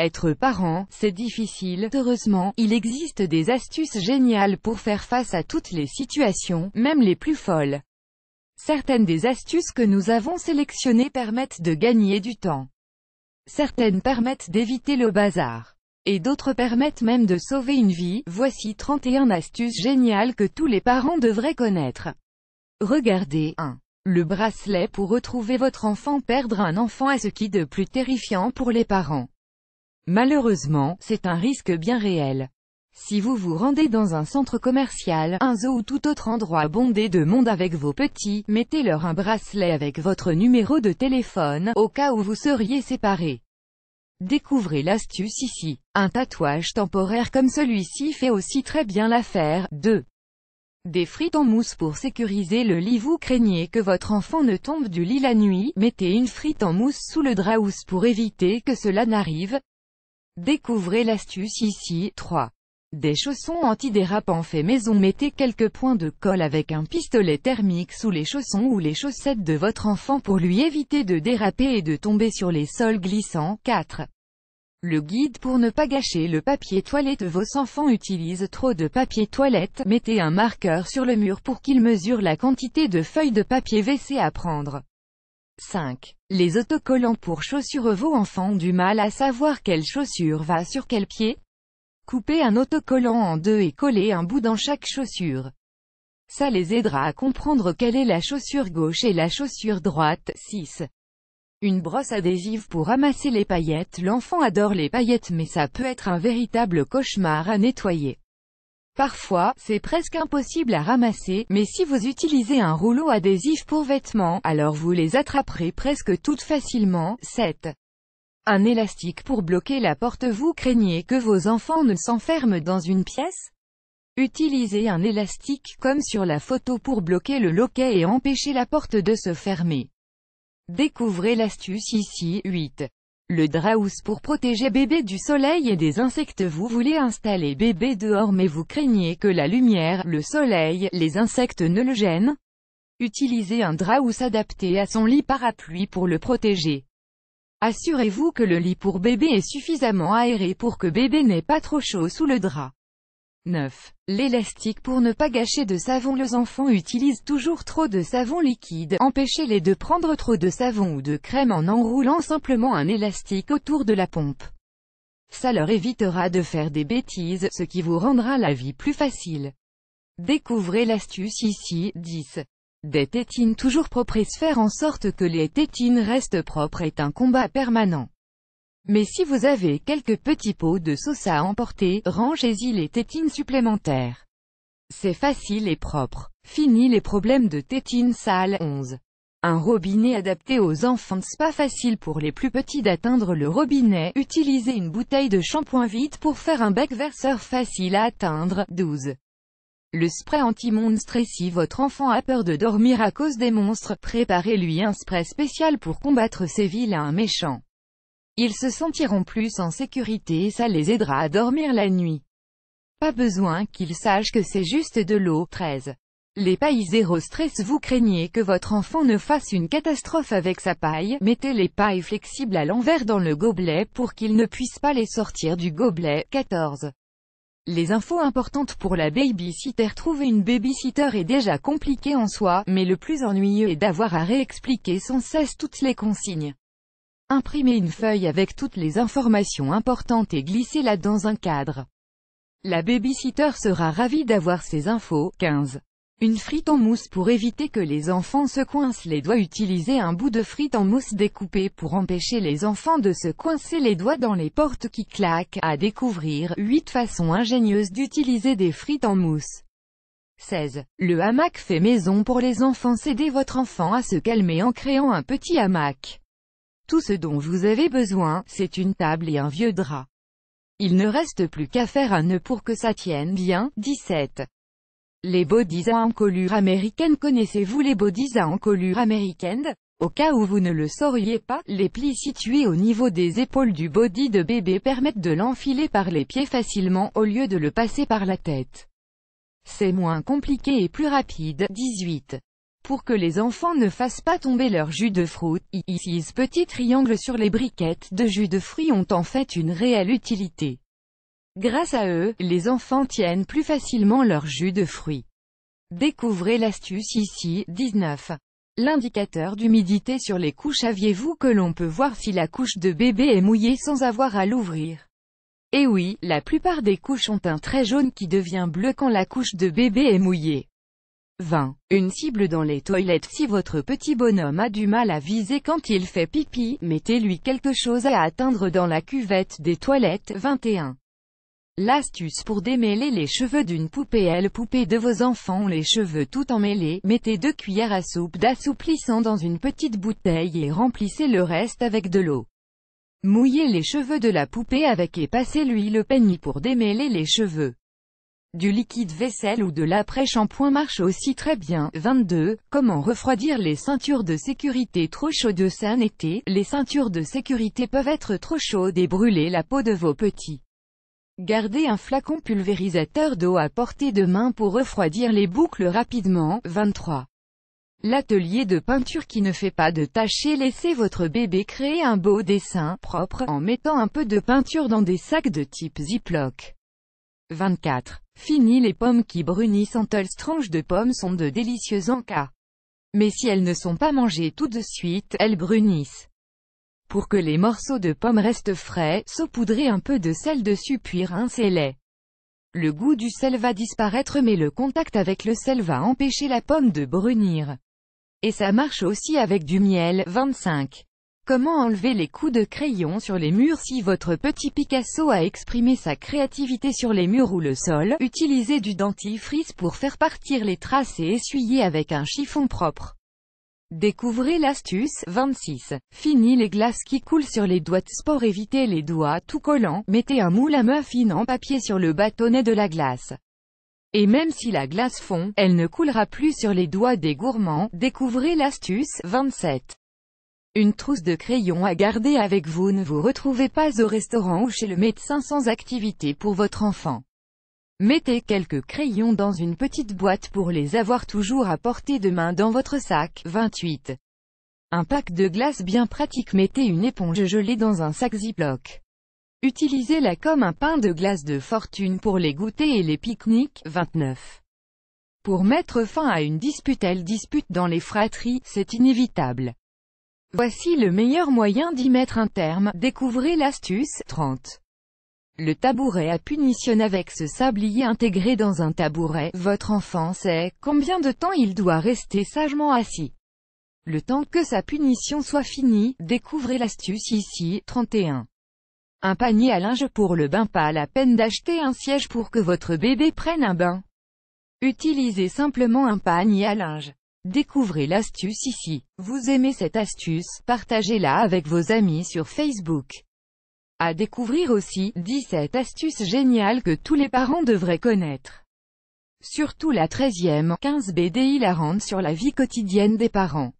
Être parent, c'est difficile. Heureusement, il existe des astuces géniales pour faire face à toutes les situations, même les plus folles. Certaines des astuces que nous avons sélectionnées permettent de gagner du temps. Certaines permettent d'éviter le bazar. Et d'autres permettent même de sauver une vie. Voici 31 astuces géniales que tous les parents devraient connaître. Regardez. 1. Le bracelet pour retrouver votre enfant. Perdre un enfant est ce qui de plus terrifiant pour les parents. Malheureusement, c'est un risque bien réel. Si vous vous rendez dans un centre commercial, un zoo ou tout autre endroit bondé de monde avec vos petits, mettez-leur un bracelet avec votre numéro de téléphone, au cas où vous seriez séparés. Découvrez l'astuce ici. Un tatouage temporaire comme celui-ci fait aussi très bien l'affaire. 2. Des frites en mousse pour sécuriser le lit. Vous craignez que votre enfant ne tombe du lit la nuit, mettez une frite en mousse sous le draps pour éviter que cela n'arrive. Découvrez l'astuce ici. 3. Des chaussons antidérapants faits maison. Mettez quelques points de colle avec un pistolet thermique sous les chaussons ou les chaussettes de votre enfant pour lui éviter de déraper et de tomber sur les sols glissants. 4. Le guide pour ne pas gâcher le papier toilette. Vos enfants utilisent trop de papier toilette. Mettez un marqueur sur le mur pour qu'ils mesurent la quantité de feuilles de papier WC à prendre. 5. Les autocollants pour chaussures. Vos enfants ont du mal à savoir quelle chaussure va sur quel pied. Coupez un autocollant en deux et collez un bout dans chaque chaussure. Ça les aidera à comprendre quelle est la chaussure gauche et la chaussure droite. 6. Une brosse adhésive pour ramasser les paillettes. L'enfant adore les paillettes mais ça peut être un véritable cauchemar à nettoyer. Parfois, c'est presque impossible à ramasser, mais si vous utilisez un rouleau adhésif pour vêtements, alors vous les attraperez presque toutes facilement. 7. Un élastique pour bloquer la porte. Vous craignez que vos enfants ne s'enferment dans une pièce? Utilisez un élastique comme sur la photo pour bloquer le loquet et empêcher la porte de se fermer. Découvrez l'astuce ici. 8. Le draps pour protéger bébé du soleil et des insectes. Vous voulez installer bébé dehors mais vous craignez que la lumière, le soleil, les insectes ne le gênent? Utilisez un draps adapté à son lit parapluie pour le protéger. Assurez-vous que le lit pour bébé est suffisamment aéré pour que bébé n'ait pas trop chaud sous le drap. 9. L'élastique pour ne pas gâcher de savon. Les enfants utilisent toujours trop de savon liquide. Empêchez-les de prendre trop de savon ou de crème en enroulant simplement un élastique autour de la pompe. Ça leur évitera de faire des bêtises, ce qui vous rendra la vie plus facile. Découvrez l'astuce ici. 10. Des tétines toujours propres. Et faire en sorte que les tétines restent propres est un combat permanent. Mais si vous avez quelques petits pots de sauce à emporter, rangez-y les tétines supplémentaires. C'est facile et propre. Fini les problèmes de tétines sales. 11. Un robinet adapté aux enfants. C'est pas facile pour les plus petits d'atteindre le robinet. Utilisez une bouteille de shampoing vide pour faire un bec verseur facile à atteindre. 12. Le spray anti-monstre. Et si votre enfant a peur de dormir à cause des monstres, préparez-lui un spray spécial pour combattre ces vilains méchants. Ils se sentiront plus en sécurité et ça les aidera à dormir la nuit. Pas besoin qu'ils sachent que c'est juste de l'eau. 13. Les pailles zéro stress. Vous craignez que votre enfant ne fasse une catastrophe avec sa paille. Mettez les pailles flexibles à l'envers dans le gobelet pour qu'il ne puisse pas les sortir du gobelet. 14. Les infos importantes pour la babysitter. Trouver une babysitter est déjà compliqué en soi, mais le plus ennuyeux est d'avoir à réexpliquer sans cesse toutes les consignes. Imprimez une feuille avec toutes les informations importantes et glissez-la dans un cadre. La babysitter sera ravie d'avoir ces infos. 15. Une frite en mousse pour éviter que les enfants se coincent les doigts. Utilisez un bout de frite en mousse découpé pour empêcher les enfants de se coincer les doigts dans les portes qui claquent. À découvrir, 8 façons ingénieuses d'utiliser des frites en mousse. 16. Le hamac fait maison pour les enfants. Aidez votre enfant à se calmer en créant un petit hamac. Tout ce dont vous avez besoin, c'est une table et un vieux drap. Il ne reste plus qu'à faire un nœud pour que ça tienne bien. 17. Les bodies à encolure américaine. Connaissez-vous les bodies à encolure américaine? Au cas où vous ne le sauriez pas, les plis situés au niveau des épaules du body de bébé permettent de l'enfiler par les pieds facilement, au lieu de le passer par la tête. C'est moins compliqué et plus rapide. 18. Pour que les enfants ne fassent pas tomber leur jus de fruits, ici ces petits triangles sur les briquettes de jus de fruits ont en fait une réelle utilité. Grâce à eux, les enfants tiennent plus facilement leur jus de fruits. Découvrez l'astuce ici. 19. L'indicateur d'humidité sur les couches. Saviez-vous que l'on peut voir si la couche de bébé est mouillée sans avoir à l'ouvrir? Eh oui, la plupart des couches ont un trait jaune qui devient bleu quand la couche de bébé est mouillée. 20. Une cible dans les toilettes. Si votre petit bonhomme a du mal à viser quand il fait pipi, mettez-lui quelque chose à atteindre dans la cuvette des toilettes. 21. L'astuce pour démêler les cheveux d'une poupée. Les poupées de vos enfants ont les cheveux tout emmêlés. Mettez 2 cuillères à soupe d'assouplissant dans une petite bouteille et remplissez le reste avec de l'eau. Mouillez les cheveux de la poupée avec et passez-lui le peigne pour démêler les cheveux. Du liquide vaisselle ou de l'après-shampoing marche aussi très bien. 22. Comment refroidir les ceintures de sécurité trop chaudes en été? Les ceintures de sécurité peuvent être trop chaudes et brûler la peau de vos petits. Gardez un flacon pulvérisateur d'eau à portée de main pour refroidir les boucles rapidement. 23. L'atelier de peinture qui ne fait pas de taches. Laissez votre bébé créer un beau dessin propre en mettant un peu de peinture dans des sacs de type Ziploc. 24. Fini les pommes qui brunissent. Les tranches de pommes sont de délicieuses en cas. Mais si elles ne sont pas mangées tout de suite, elles brunissent. Pour que les morceaux de pommes restent frais, saupoudrez un peu de sel dessus puis rincez-les. Le goût du sel va disparaître mais le contact avec le sel va empêcher la pomme de brunir. Et ça marche aussi avec du miel. 25. Comment enlever les coups de crayon sur les murs? Si votre petit Picasso a exprimé sa créativité sur les murs ou le sol, utilisez du dentifrice pour faire partir les traces et essuyez avec un chiffon propre. Découvrez l'astuce. 26. Fini les glaces qui coulent sur les doigts de sport. Évitez les doigts tout collants. Mettez un moule à muffins en papier sur le bâtonnet de la glace. Et même si la glace fond, elle ne coulera plus sur les doigts des gourmands. Découvrez l'astuce. 27. Une trousse de crayons à garder avec vous. Ne vous retrouvez pas au restaurant ou chez le médecin sans activité pour votre enfant. Mettez quelques crayons dans une petite boîte pour les avoir toujours à portée de main dans votre sac. 28. Un pack de glace bien pratique. Mettez une éponge gelée dans un sac Ziploc. Utilisez-la comme un pain de glace de fortune pour les goûters et les pique-niques. 29. Pour mettre fin à une dispute. Elle dispute dans les fratries, c'est inévitable. Voici le meilleur moyen d'y mettre un terme. Découvrez l'astuce. 30. Le tabouret à punition. Avec ce sablier intégré dans un tabouret, votre enfant sait combien de temps il doit rester sagement assis. Le temps que sa punition soit finie. Découvrez l'astuce ici. 31. Un panier à linge pour le bain. Pas la peine d'acheter un siège pour que votre bébé prenne un bain. Utilisez simplement un panier à linge. Découvrez l'astuce ici. Vous aimez cette astuce? Partagez-la avec vos amis sur Facebook. À découvrir aussi, 17 astuces géniales que tous les parents devraient connaître. Surtout la 13e, 15 BD hilarantes sur la vie quotidienne des parents.